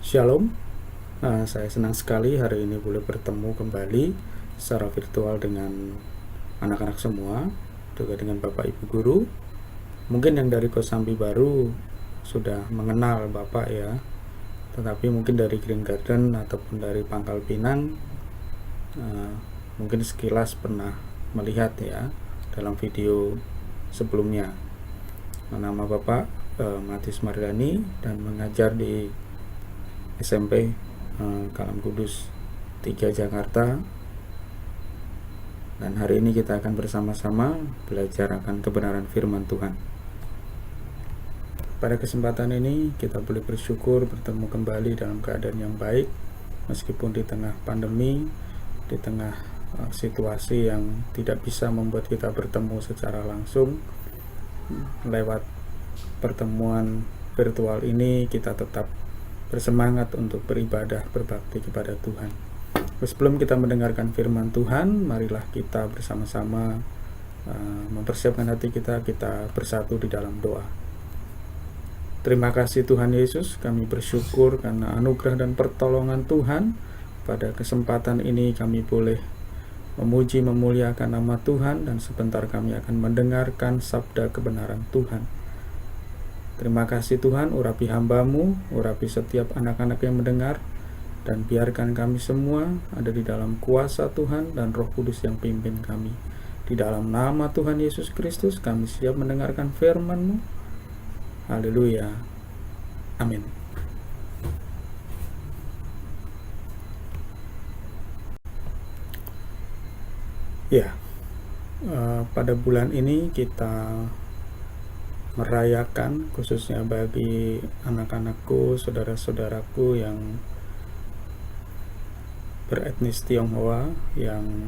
Shalom, saya senang sekali hari ini boleh bertemu kembali secara virtual dengan anak-anak semua, juga dengan Bapak Ibu Guru. Mungkin yang dari Kosambi baru sudah mengenal Bapak ya, tetapi mungkin dari Green Garden ataupun dari Pangkal Pinang mungkin sekilas pernah melihat ya dalam video sebelumnya. Nama Bapak Matius Mardani dan mengajar di SMP Kalam Kudus 3 Jakarta. Dan hari ini kita akan bersama-sama belajar akan kebenaran firman Tuhan. Pada kesempatan ini kita boleh bersyukur bertemu kembali dalam keadaan yang baik, meskipun di tengah pandemi, di tengah situasi yang tidak bisa membuat kita bertemu secara langsung. Lewat pertemuan virtual ini kita tetap bersemangat untuk beribadah, berbakti kepada Tuhan. Sebelum kita mendengarkan firman Tuhan, marilah kita bersama-sama mempersiapkan hati kita bersatu di dalam doa. Terima kasih Tuhan Yesus, kami bersyukur karena anugerah dan pertolongan Tuhan. Pada kesempatan ini kami boleh memuji, memuliakan nama Tuhan, dan sebentar kami akan mendengarkan sabda kebenaran Tuhan. Terima kasih Tuhan, urapi hamba-Mu, urapi setiap anak-anak yang mendengar, dan biarkan kami semua ada di dalam kuasa Tuhan dan Roh Kudus yang pimpin kami. Di dalam nama Tuhan Yesus Kristus kami siap mendengarkan firman-Mu. Haleluya. Amin. Ya, pada bulan ini kita merayakan, khususnya bagi anak-anakku, saudara-saudaraku yang beretnis Tionghoa, yang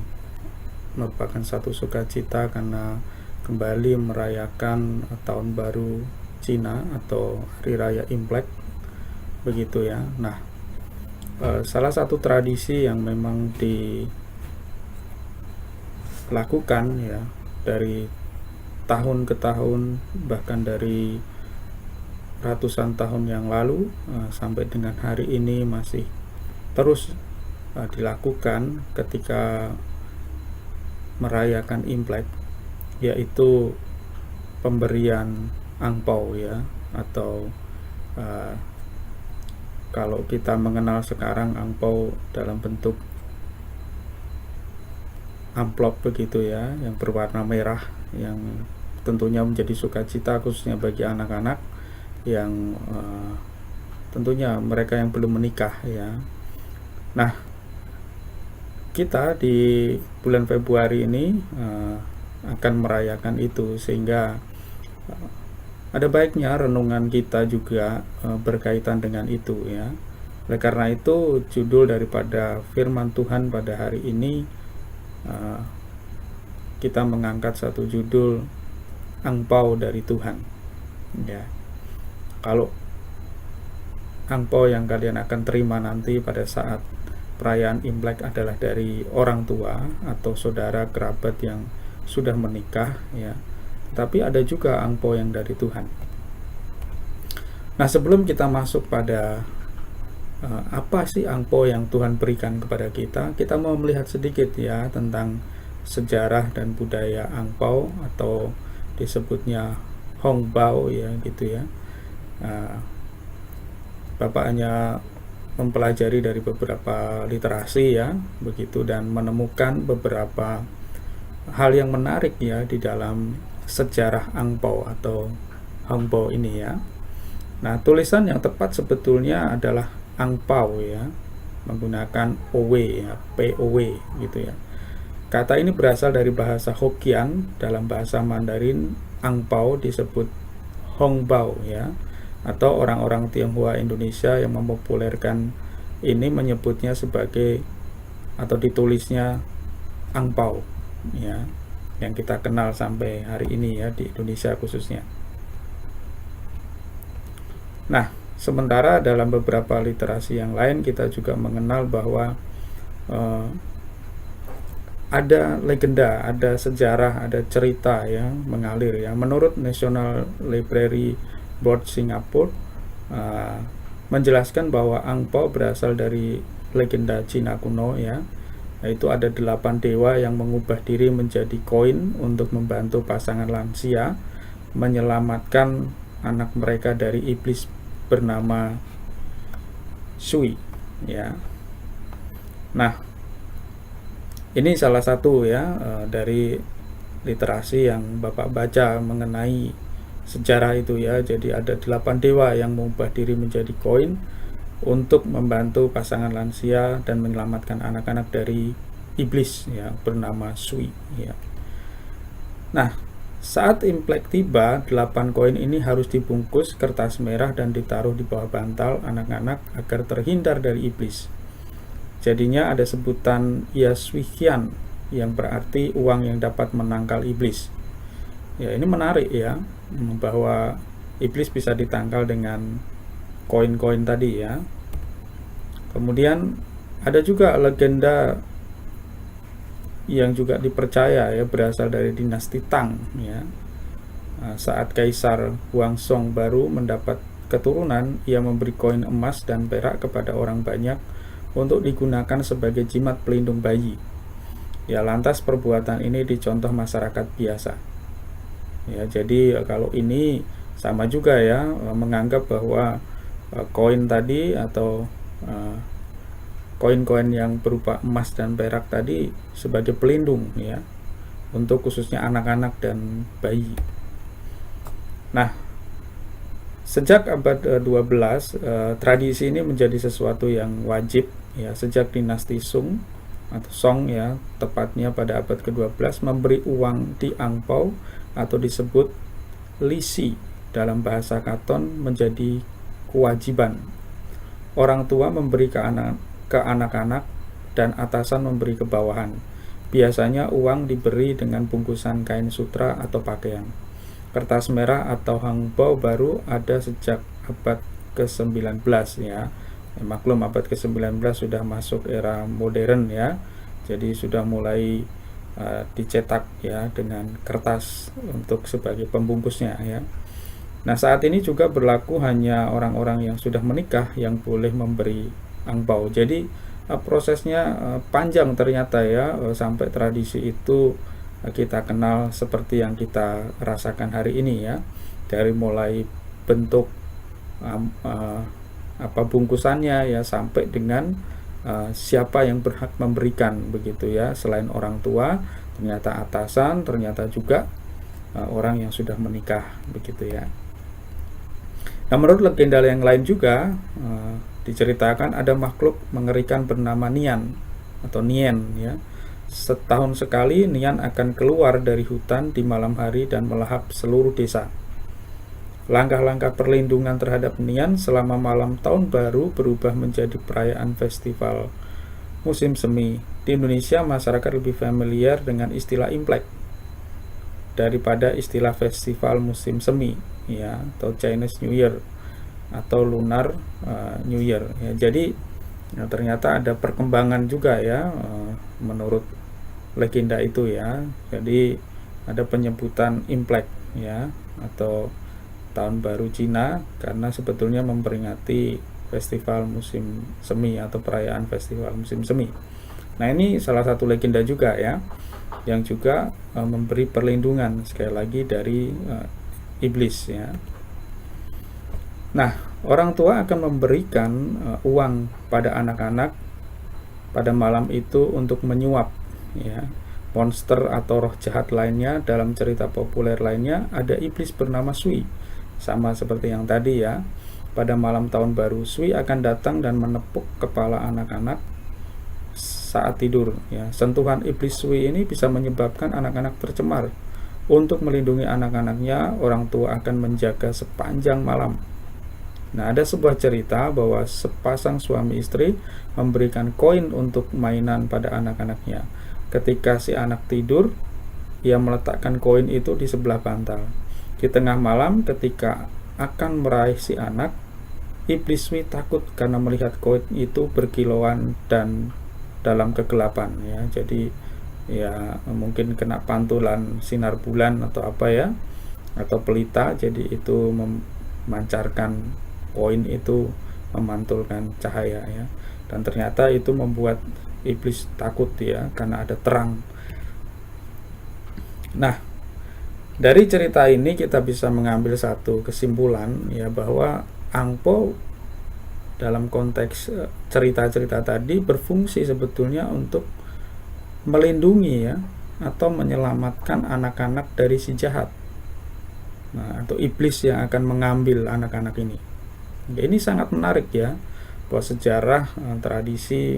merupakan satu sukacita karena kembali merayakan tahun baru Cina atau Hari Raya Imlek, begitu ya. Nah, salah satu tradisi yang memang dilakukan ya dari tahun ke tahun, bahkan dari ratusan tahun yang lalu sampai dengan hari ini masih terus dilakukan ketika merayakan Imlek, yaitu pemberian angpau ya, atau kalau kita mengenal sekarang angpau dalam bentuk amplop begitu ya, yang berwarna merah, yang tentunya menjadi sukacita khususnya bagi anak-anak yang tentunya mereka yang belum menikah ya. Nah, kita di bulan Februari ini akan merayakan itu, sehingga ada baiknya renungan kita juga berkaitan dengan itu ya. Oleh karena itu judul daripada firman Tuhan pada hari ini kita mengangkat satu judul, angpau dari Tuhan ya. Kalau angpau yang kalian akan terima nanti pada saat perayaan Imlek adalah dari orang tua atau saudara kerabat yang sudah menikah ya, tapi ada juga angpau yang dari Tuhan. Nah, sebelum kita masuk pada apa sih angpau yang Tuhan berikan kepada kita, kita mau melihat sedikit ya tentang sejarah dan budaya angpau, atau disebutnya hongbao ya gitu ya. Bapak hanya mempelajari dari beberapa literasi ya begitu, dan menemukan beberapa hal yang menarik ya di dalam sejarah angpau atau hongbao ini ya. Nah, tulisan yang tepat sebetulnya adalah angpau ya, menggunakan owe ya, POW gitu ya. Kata ini berasal dari bahasa Hokkien. Dalam bahasa Mandarin, angpau disebut hongbao ya, atau orang-orang Tionghoa Indonesia yang mempopulerkan ini menyebutnya sebagai, atau ditulisnya angpau ya, yang kita kenal sampai hari ini ya di Indonesia khususnya. Nah, sementara dalam beberapa literasi yang lain kita juga mengenal bahwa ada legenda, ada sejarah, ada cerita yang mengalir ya. Menurut National Library Board Singapore, menjelaskan bahwa angpao berasal dari legenda Cina kuno ya, yaitu ada 8 dewa yang mengubah diri menjadi koin untuk membantu pasangan lansia menyelamatkan anak mereka dari iblis bernama Sui ya. Nah, ini salah satu ya dari literasi yang Bapak baca mengenai sejarah itu ya. Jadi ada 8 dewa yang mengubah diri menjadi koin untuk membantu pasangan lansia dan menyelamatkan anak-anak dari iblis yang bernama Sui ya. Nah, saat Imlek tiba, 8 koin ini harus dibungkus kertas merah dan ditaruh di bawah bantal anak-anak agar terhindar dari iblis. Jadinya ada sebutan Yaswihian yang berarti uang yang dapat menangkal iblis. Ya, ini menarik ya, bahwa iblis bisa ditangkal dengan koin-koin tadi ya. Kemudian ada juga legenda yang juga dipercaya ya berasal dari dinasti Tang ya. Saat Kaisar Huangzong baru mendapat keturunan, ia memberi koin emas dan perak kepada orang banyak untuk digunakan sebagai jimat pelindung bayi. Ya, lantas perbuatan ini dicontoh masyarakat biasa. Ya, jadi kalau ini sama juga ya, menganggap bahwa koin tadi atau koin-koin yang berupa emas dan perak tadi sebagai pelindung ya, untuk khususnya anak-anak dan bayi. Nah, sejak abad 12 tradisi ini menjadi sesuatu yang wajib ya. Sejak dinasti Sung atau Song ya, tepatnya pada abad ke-12, memberi uang di angpao atau disebut lisi dalam bahasa Kanton menjadi kewajiban. Orang tua memberi ke anak-anak dan atasan memberi ke bawahan. Biasanya uang diberi dengan bungkusan kain sutra atau pakaian. Kertas merah atau hangbao baru ada sejak abad ke-19 ya. Maklum abad ke-19 sudah masuk era modern ya. Jadi sudah mulai dicetak ya dengan kertas untuk sebagai pembungkusnya ya. Nah, saat ini juga berlaku hanya orang-orang yang sudah menikah yang boleh memberi angpao. Jadi prosesnya panjang ternyata ya, sampai tradisi itu kita kenal seperti yang kita rasakan hari ini ya. Dari mulai bentuk bungkusannya ya, sampai dengan siapa yang berhak memberikan begitu ya. Selain orang tua, ternyata atasan, ternyata juga orang yang sudah menikah begitu ya. Nah, menurut legenda yang lain juga diceritakan ada makhluk mengerikan bernama Nian atau Nien ya. Setahun sekali Nian akan keluar dari hutan di malam hari dan melahap seluruh desa. Langkah-langkah perlindungan terhadap Nian selama malam tahun baru berubah menjadi perayaan festival musim semi. Di Indonesia masyarakat lebih familiar dengan istilah Imlek daripada istilah festival musim semi ya, atau Chinese New Year atau Lunar New Year ya. Jadi ya, ternyata ada perkembangan juga ya menurut legenda itu ya. Jadi ada penyebutan Imlek ya, atau tahun baru Cina, karena sebetulnya memperingati festival musim semi atau perayaan festival musim semi. Nah, ini salah satu legenda juga ya, yang juga memberi perlindungan sekali lagi dari iblis ya. Nah, orang tua akan memberikan uang pada anak-anak pada malam itu untuk menyuap ya. Monster atau roh jahat lainnya dalam cerita populer lainnya ada iblis bernama Sui. Sama seperti yang tadi ya. Pada malam tahun baru, Sui akan datang dan menepuk kepala anak-anak saat tidur ya. Sentuhan iblis Sui ini bisa menyebabkan anak-anak tercemar. Untuk melindungi anak-anaknya, orang tua akan menjaga sepanjang malam. Nah, ada sebuah cerita bahwa sepasang suami istri memberikan koin untuk mainan pada anak-anaknya. Ketika si anak tidur, ia meletakkan koin itu di sebelah bantal. Di tengah malam ketika akan meraih si anak, iblis Sui takut karena melihat koin itu berkilauan dan dalam kegelapan ya. Jadi ya mungkin kena pantulan sinar bulan atau apa ya, atau pelita, jadi itu memancarkan koin itu memantulkan cahaya ya. Dan ternyata itu membuat iblis takut ya, karena ada terang. Nah, dari cerita ini kita bisa mengambil satu kesimpulan ya, bahwa angpau dalam konteks cerita-cerita tadi berfungsi sebetulnya untuk melindungi ya, atau menyelamatkan anak-anak dari si jahat. Nah, atau iblis yang akan mengambil anak-anak ini. Ini sangat menarik ya, bahwa sejarah, tradisi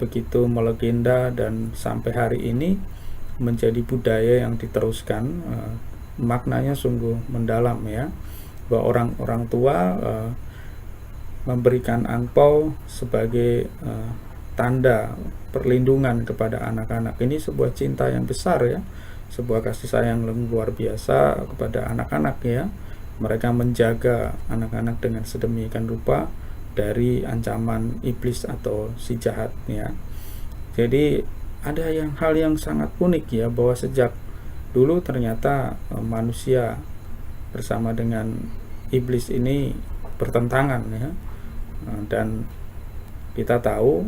begitu melegenda dan sampai hari ini menjadi budaya yang diteruskan. Maknanya sungguh mendalam ya, bahwa orang-orang tua memberikan angpau sebagai tanda perlindungan kepada anak-anak. Ini sebuah cinta yang besar ya, sebuah kasih sayang yang luar biasa kepada anak-anak ya. Mereka menjaga anak-anak dengan sedemikian rupa dari ancaman iblis atau si jahat ya. Jadi ada hal yang sangat unik ya, bahwa sejak dulu ternyata manusia bersama dengan iblis ini bertentangan ya. Dan kita tahu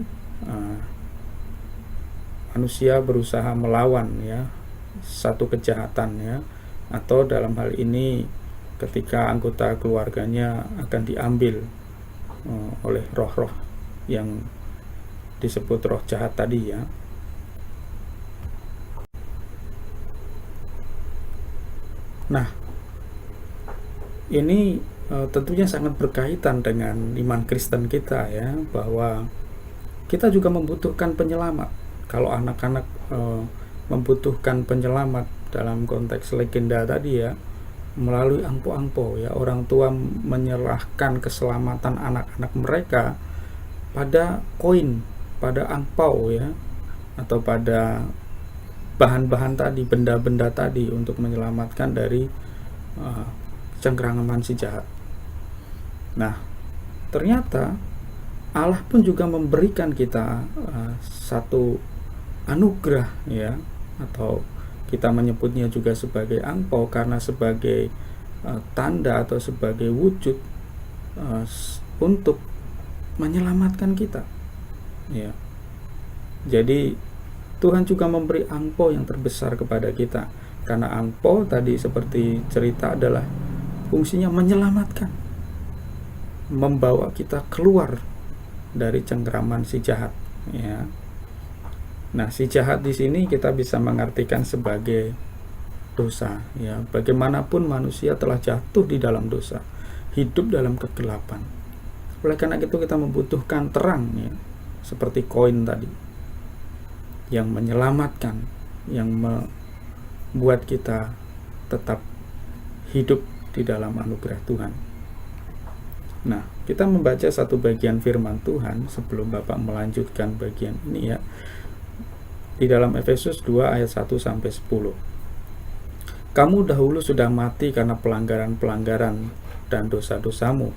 manusia berusaha melawan ya satu kejahatan ya, atau dalam hal ini ketika anggota keluarganya akan diambil oleh roh-roh yang disebut roh jahat tadi ya. Nah, ini tentunya sangat berkaitan dengan iman Kristen kita ya, bahwa kita juga membutuhkan penyelamat. Kalau anak-anak membutuhkan penyelamat dalam konteks legenda tadi ya, melalui angpau-angpau ya, orang tua menyerahkan keselamatan anak-anak mereka pada koin, pada angpau ya, atau pada bahan-bahan tadi, benda-benda tadi, untuk menyelamatkan dari cengkraman si jahat. Nah, ternyata Allah pun juga memberikan kita satu anugerah ya, atau kita menyebutnya juga sebagai angpau, karena sebagai tanda atau sebagai wujud untuk menyelamatkan kita ya. Jadi Tuhan juga memberi angpau yang terbesar kepada kita, karena angpau tadi seperti cerita adalah fungsinya menyelamatkan, membawa kita keluar dari cengkraman si jahat ya. Nah, si jahat di sini kita bisa mengartikan sebagai dosa ya. Bagaimanapun manusia telah jatuh di dalam dosa, hidup dalam kegelapan. Oleh karena itu kita membutuhkan terang ya, seperti koin tadi, yang menyelamatkan, yang membuat kita tetap hidup di dalam anugerah Tuhan. Nah, kita membaca satu bagian firman Tuhan sebelum Bapak melanjutkan bagian ini ya. Di dalam Efesus 2 ayat 1 sampai 10. Kamu dahulu sudah mati karena pelanggaran-pelanggaran dan dosa-dosamu.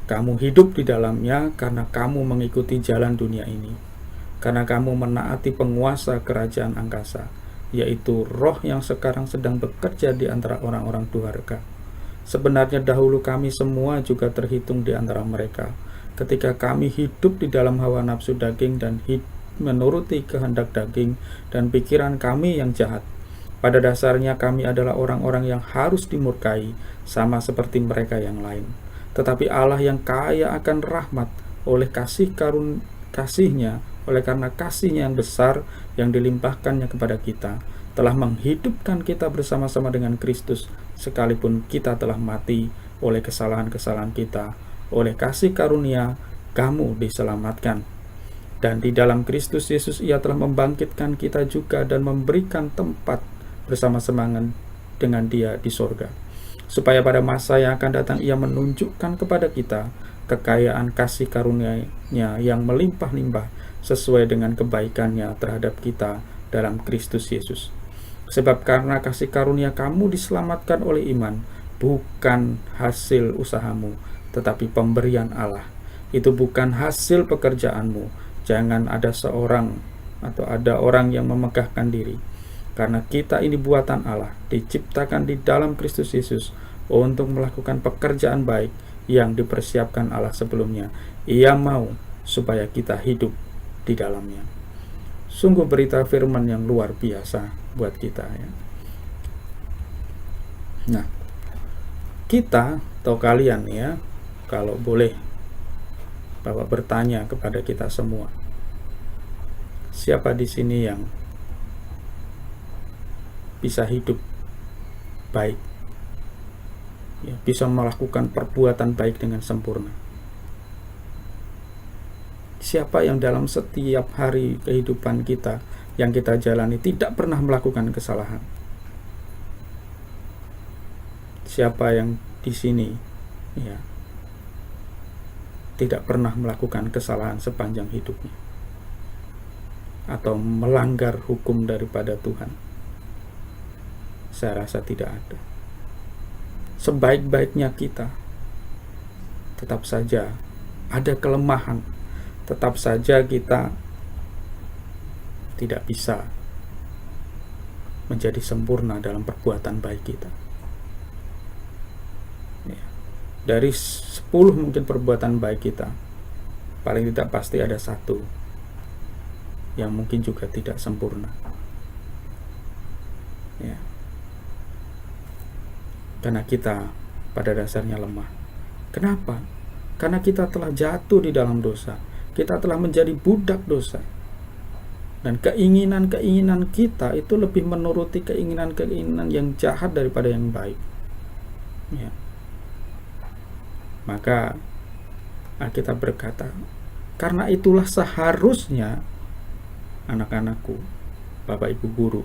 Kamu hidup di dalamnya karena kamu mengikuti jalan dunia ini. Karena kamu menaati penguasa kerajaan angkasa, yaitu roh yang sekarang sedang bekerja di antara orang-orang durhaka. Sebenarnya dahulu kami semua juga terhitung di antara mereka, ketika kami hidup di dalam hawa nafsu daging dan menuruti kehendak daging dan pikiran kami yang jahat. Pada dasarnya kami adalah orang-orang yang harus dimurkai, sama seperti mereka yang lain. Tetapi Allah yang kaya akan rahmat, oleh kasihnya, oleh karena kasihnya yang besar yang dilimpahkannya kepada kita, telah menghidupkan kita bersama-sama dengan Kristus, sekalipun kita telah mati oleh kesalahan-kesalahan kita. Oleh kasih karunia kamu diselamatkan. Dan di dalam Kristus Yesus Ia telah membangkitkan kita juga dan memberikan tempat bersama-sama dengan Dia di sorga, supaya pada masa yang akan datang Ia menunjukkan kepada kita kekayaan kasih karunia-Nya yang melimpah-limpah sesuai dengan kebaikan-Nya terhadap kita dalam Kristus Yesus. Sebab karena kasih karunia kamu diselamatkan oleh iman, bukan hasil usahamu, tetapi pemberian Allah. Itu bukan hasil pekerjaanmu. Jangan ada seorang atau ada orang yang memegahkan diri, karena kita ini buatan Allah, diciptakan di dalam Kristus Yesus untuk melakukan pekerjaan baik yang dipersiapkan Allah sebelumnya. Ia mau supaya kita hidup di dalamnya. Sungguh berita firman yang luar biasa buat kita ya. Nah, kita atau kalian ya, kalau boleh Bapak bertanya kepada kita semua, siapa di sini yang bisa hidup baik, ya, bisa melakukan perbuatan baik dengan sempurna? Siapa yang dalam setiap hari kehidupan kita yang kita jalani tidak pernah melakukan kesalahan? Siapa yang di sini ya tidak pernah melakukan kesalahan sepanjang hidupnya atau melanggar hukum daripada Tuhan? Saya rasa tidak ada. Sebaik-baiknya kita, tetap saja ada kelemahan, tetap saja kita tidak bisa menjadi sempurna dalam perbuatan baik kita. Dari 10 mungkin perbuatan baik kita, paling tidak pasti ada satu yang mungkin juga tidak sempurna ya. Karena kita pada dasarnya lemah. Kenapa? Karena kita telah jatuh di dalam dosa. Kita telah menjadi budak dosa. Dan keinginan-keinginan kita itu lebih menuruti keinginan-keinginan yang jahat daripada yang baik ya. Maka Alkitab berkata, karena itulah seharusnya anak-anakku, Bapak Ibu guru,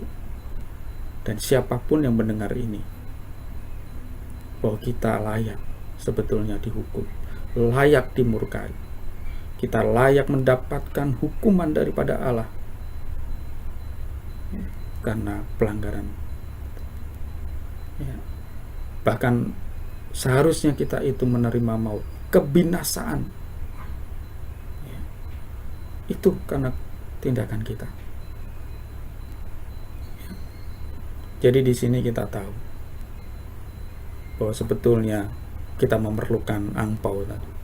dan siapapun yang mendengar ini, bahwa kita layak sebetulnya dihukum, layak dimurkai. Kita layak mendapatkan hukuman daripada Allah karena pelanggaran ya. Bahkan seharusnya kita itu menerima maut, kebinasaan ya. Itu karena tindakan kita ya. Jadi di sini kita tahu bahwa sebetulnya kita memerlukan angpau tadi.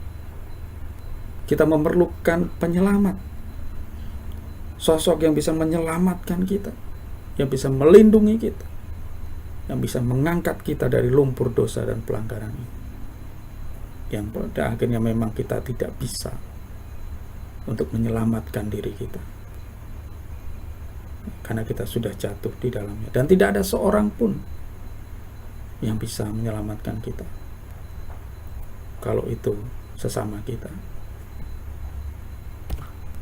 Kita memerlukan penyelamat, sosok yang bisa menyelamatkan kita, yang bisa melindungi kita, yang bisa mengangkat kita dari lumpur dosa dan pelanggaran ini, yang pada akhirnya memang kita tidak bisa untuk menyelamatkan diri kita karena kita sudah jatuh di dalamnya, dan tidak ada seorang pun yang bisa menyelamatkan kita kalau itu sesama kita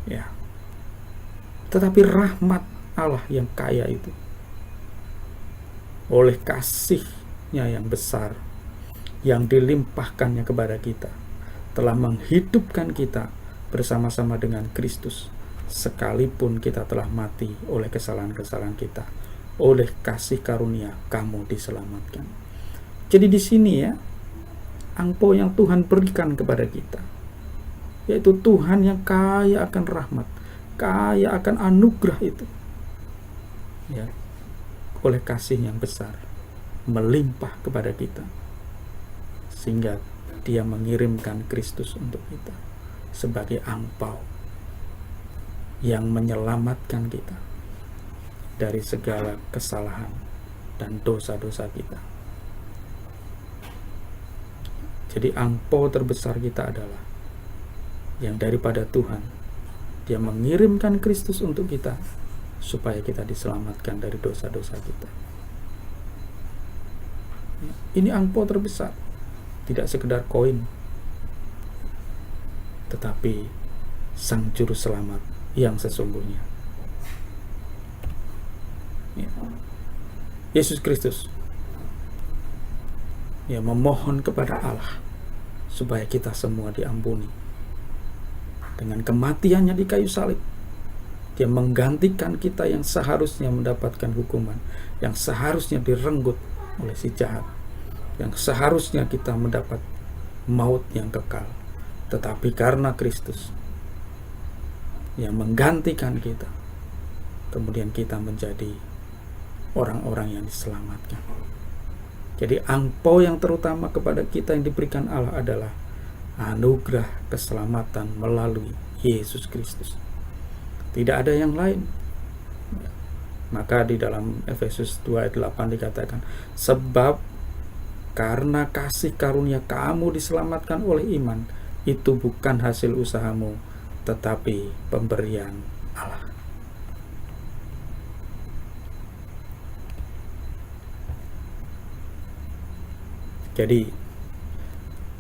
ya. Tetapi rahmat Allah yang kaya itu, oleh kasih-Nya yang besar yang dilimpahkannya kepada kita, telah menghidupkan kita bersama-sama dengan Kristus, sekalipun kita telah mati oleh kesalahan-kesalahan kita. Oleh kasih karunia kamu diselamatkan. Jadi di sini ya, angpau yang Tuhan berikan kepada kita, yaitu Tuhan yang kaya akan rahmat, kaya akan anugerah itu ya, oleh kasih yang besar melimpah kepada kita, sehingga Dia mengirimkan Kristus untuk kita sebagai angpau yang menyelamatkan kita dari segala kesalahan dan dosa-dosa kita. Jadi angpau terbesar kita adalah yang daripada Tuhan. Dia mengirimkan Kristus untuk kita supaya kita diselamatkan dari dosa-dosa kita. Ini angpau terbesar, tidak sekedar koin, tetapi Sang Juru Selamat yang sesungguhnya, Yesus Kristus, ya, memohon kepada Allah supaya kita semua diampuni. Dengan kematiannya di kayu salib, Dia menggantikan kita yang seharusnya mendapatkan hukuman, yang seharusnya direnggut oleh si jahat, yang seharusnya kita mendapat maut yang kekal. Tetapi karena Kristus yang menggantikan kita, kemudian kita menjadi orang-orang yang diselamatkan. Jadi angpau yang terutama kepada kita yang diberikan Allah adalah anugerah keselamatan melalui Yesus Kristus. Tidak ada yang lain. Maka di dalam Efesus 2 ayat 8 dikatakan, sebab karena kasih karunia kamu diselamatkan oleh iman, itu bukan hasil usahamu, tetapi pemberian Allah. Jadi,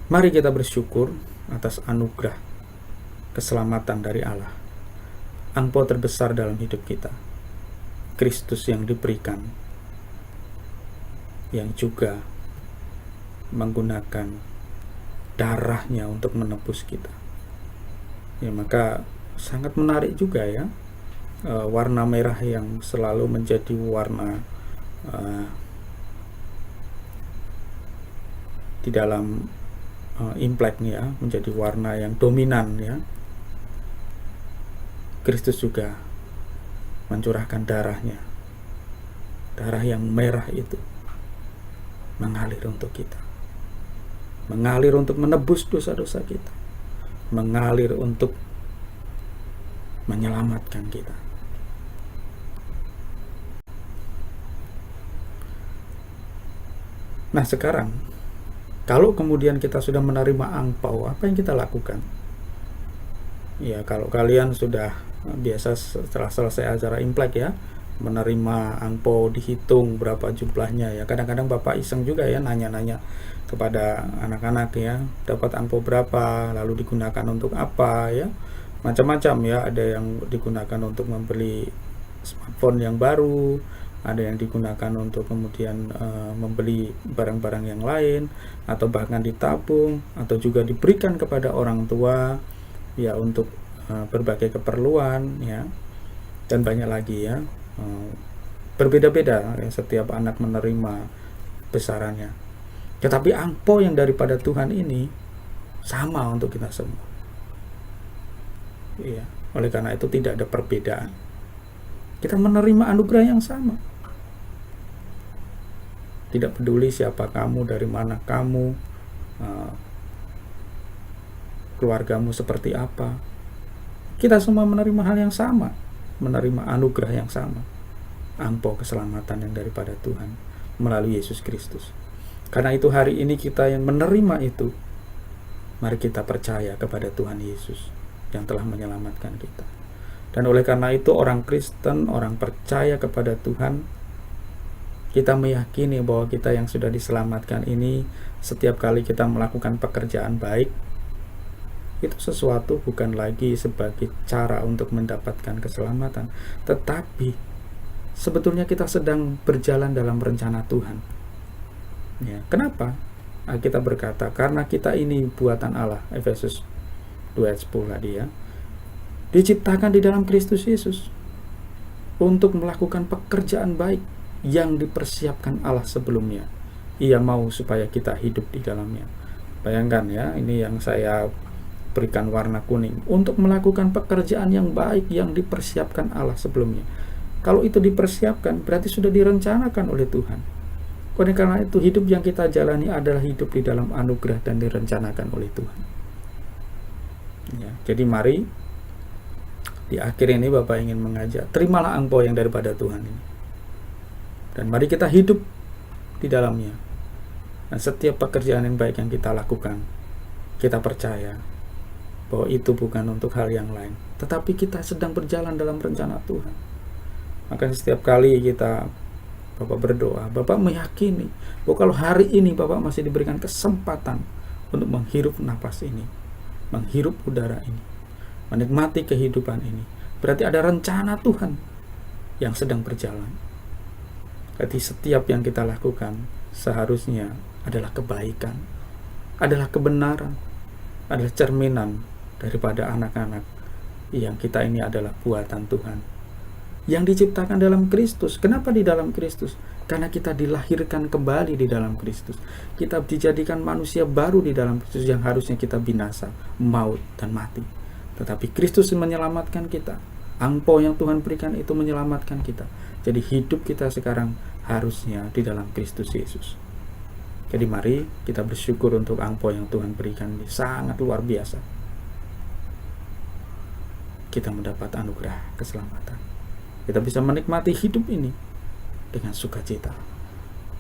mari kita bersyukur atas anugerah keselamatan dari Allah. Angpau terbesar dalam hidup kita, Kristus yang diberikan, yang juga menggunakan darahnya untuk menebus kita. Ya, maka sangat menarik juga ya, warna merah yang selalu menjadi warna di dalam Imlek ya, menjadi warna yang dominan ya. Kristus juga mencurahkan darahnya. Darah yang merah itu mengalir untuk kita, mengalir untuk menebus dosa-dosa kita, mengalir untuk menyelamatkan kita. Nah sekarang, kalau kemudian kita sudah menerima angpau, apa yang kita lakukan? Ya, kalau kalian sudah biasa setelah selesai acara Imlek ya, menerima angpau, dihitung berapa jumlahnya ya. Kadang-kadang Bapak iseng juga ya, nanya-nanya kepada anak-anak ya, dapat angpau berapa, lalu digunakan untuk apa ya. Macam-macam ya, ada yang digunakan untuk membeli smartphone yang baru, ada yang digunakan untuk kemudian membeli barang-barang yang lain, atau bahkan ditabung, atau juga diberikan kepada orang tua ya untuk berbagai keperluan ya, dan banyak lagi ya. Berbeda-beda ya, setiap anak menerima besarannya. Tetapi angpau yang daripada Tuhan ini sama untuk kita semua. Ya, oleh karena itu tidak ada perbedaan. Kita menerima anugerah yang sama. Tidak peduli siapa kamu, dari mana kamu, keluargamu seperti apa, kita semua menerima hal yang sama, menerima anugerah yang sama, angpau keselamatan yang daripada Tuhan melalui Yesus Kristus. Karena itu hari ini kita yang menerima itu, mari kita percaya kepada Tuhan Yesus yang telah menyelamatkan kita. Dan oleh karena itu orang Kristen, orang percaya kepada Tuhan, kita meyakini bahwa kita yang sudah diselamatkan ini, setiap kali kita melakukan pekerjaan baik, itu sesuatu bukan lagi sebagai cara untuk mendapatkan keselamatan, tetapi sebetulnya kita sedang berjalan dalam rencana Tuhan ya. Kenapa? Kita berkata karena kita ini buatan Allah, Efesus 2 ayat 10 tadi ya, diciptakan di dalam Kristus Yesus untuk melakukan pekerjaan baik yang dipersiapkan Allah sebelumnya. Ia mau supaya kita hidup di dalamnya. Bayangkan ya, ini yang saya berikan warna kuning, untuk melakukan pekerjaan yang baik yang dipersiapkan Allah sebelumnya. Kalau itu dipersiapkan, berarti sudah direncanakan oleh Tuhan. Oleh karena itu, hidup yang kita jalani adalah hidup di dalam anugerah dan direncanakan oleh Tuhan ya. Jadi mari di akhir ini Bapak ingin mengajak, terimalah angpau yang daripada Tuhan ini, dan mari kita hidup di dalamnya. Dan setiap pekerjaan yang baik yang kita lakukan, kita percaya bahwa itu bukan untuk hal yang lain, tetapi kita sedang berjalan dalam rencana Tuhan. Maka setiap kali kita Bapak berdoa, Bapak meyakini bahwa kalau hari ini Bapak masih diberikan kesempatan untuk menghirup napas ini, menghirup udara ini, menikmati kehidupan ini, berarti ada rencana Tuhan yang sedang berjalan. Jadi setiap yang kita lakukan seharusnya adalah kebaikan, adalah kebenaran, adalah cerminan daripada anak-anak yang kita ini adalah buatan Tuhan yang diciptakan dalam Kristus. Kenapa di dalam Kristus? Karena kita dilahirkan kembali di dalam Kristus. Kita dijadikan manusia baru di dalam Kristus yang harusnya kita binasa, maut dan mati. Tetapi Kristus menyelamatkan kita. Angpau yang Tuhan berikan itu menyelamatkan kita. Jadi hidup kita sekarang harusnya di dalam Kristus Yesus. Jadi mari kita bersyukur untuk angpau yang Tuhan berikan ini sangat luar biasa. Kita mendapat anugerah keselamatan. Kita bisa menikmati hidup ini dengan sukacita.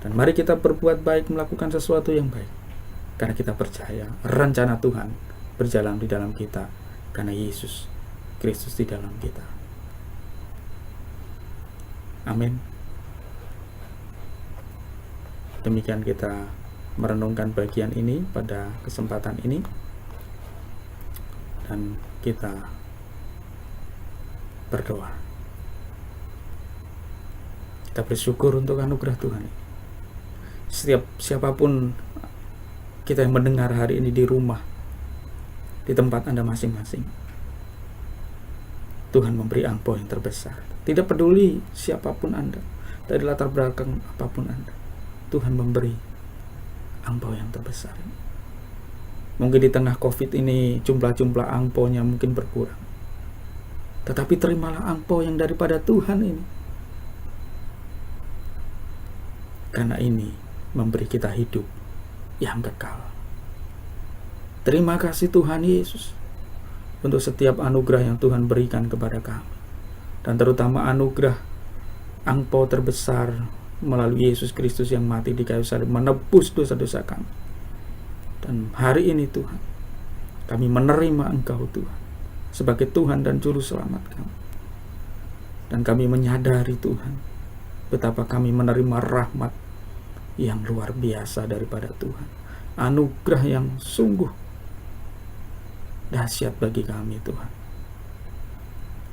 Dan mari kita berbuat baik, melakukan sesuatu yang baik. Karena kita percaya rencana Tuhan berjalan di dalam kita. Karena Yesus Kristus di dalam kita. Amin. Demikian kita merenungkan bagian ini pada kesempatan ini, dan kita berdoa. Kita bersyukur untuk anugerah Tuhan. Siapapun kita yang mendengar hari ini di rumah, di tempat Anda masing-masing, Tuhan memberi angpau yang terbesar. Tidak peduli siapapun Anda, dari latar belakang apapun Anda, Tuhan memberi angpau yang terbesar. Mungkin di tengah COVID ini jumlah angpaunya mungkin berkurang, tetapi terimalah angpau yang daripada Tuhan ini, karena ini memberi kita hidup yang kekal. Terima kasih Tuhan Yesus untuk setiap anugerah yang Tuhan berikan kepada kami, dan terutama anugerah angpau terbesar melalui Yesus Kristus yang mati di kayu salib menebus dosa-dosa kami. Dan hari ini Tuhan, kami menerima Engkau Tuhan sebagai Tuhan dan Juru Selamat kami. Dan kami menyadari Tuhan betapa kami menerima rahmat yang luar biasa daripada Tuhan, anugerah yang sungguh dahsyat bagi kami Tuhan.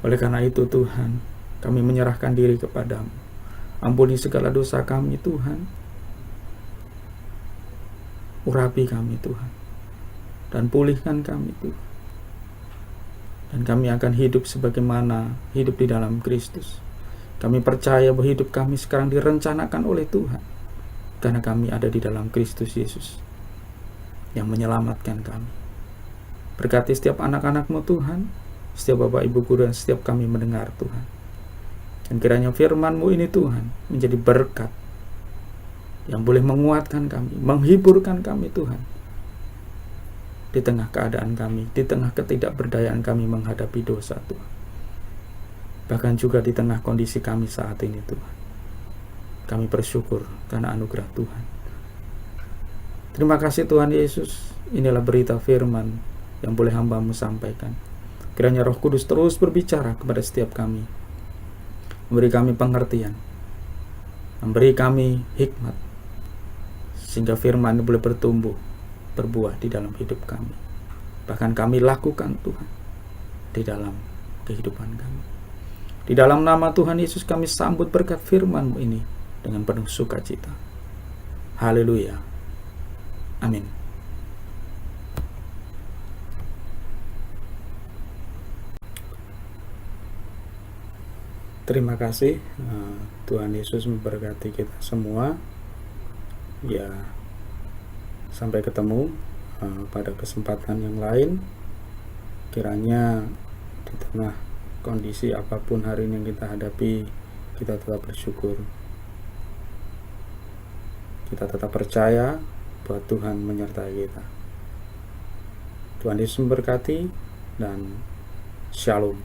Oleh karena itu Tuhan, kami menyerahkan diri kepadamu. Ampuni segala dosa kami Tuhan. Urapi kami Tuhan, dan pulihkan kami Tuhan. Dan kami akan hidup sebagaimana hidup di dalam Kristus. Kami percaya bahwa hidup kami sekarang direncanakan oleh Tuhan, karena kami ada di dalam Kristus Yesus yang menyelamatkan kami. Berkati setiap anak-anak-Mu Tuhan, setiap Bapak Ibu Guru, dan setiap kami mendengar Tuhan. Dan kiranya firman-Mu ini Tuhan menjadi berkat yang boleh menguatkan kami, menghiburkan kami Tuhan, di tengah keadaan kami, di tengah ketidakberdayaan kami menghadapi dosa Tuhan. Bahkan juga di tengah kondisi kami saat ini Tuhan. Kami bersyukur karena anugerah Tuhan. Terima kasih Tuhan Yesus. Inilah berita firman yang boleh hamba-Mu sampaikan. Kiranya Roh Kudus terus berbicara kepada setiap kami, memberi kami pengertian, memberi kami hikmat, sehingga firman ini boleh bertumbuh, berbuah di dalam hidup kami. Bahkan kami lakukan Tuhan di dalam kehidupan kami. Di dalam nama Tuhan Yesus kami sambut berkat firman-Mu ini dengan penuh sukacita. Haleluya. Amin. Terima kasih. Tuhan Yesus memberkati kita semua. Ya, sampai ketemu pada kesempatan yang lain. Kiranya di tengah kondisi apapun hari ini yang kita hadapi, kita tetap bersyukur. Kita tetap percaya bahwa Tuhan menyertai kita. Tuhan Yesus memberkati, dan Shalom.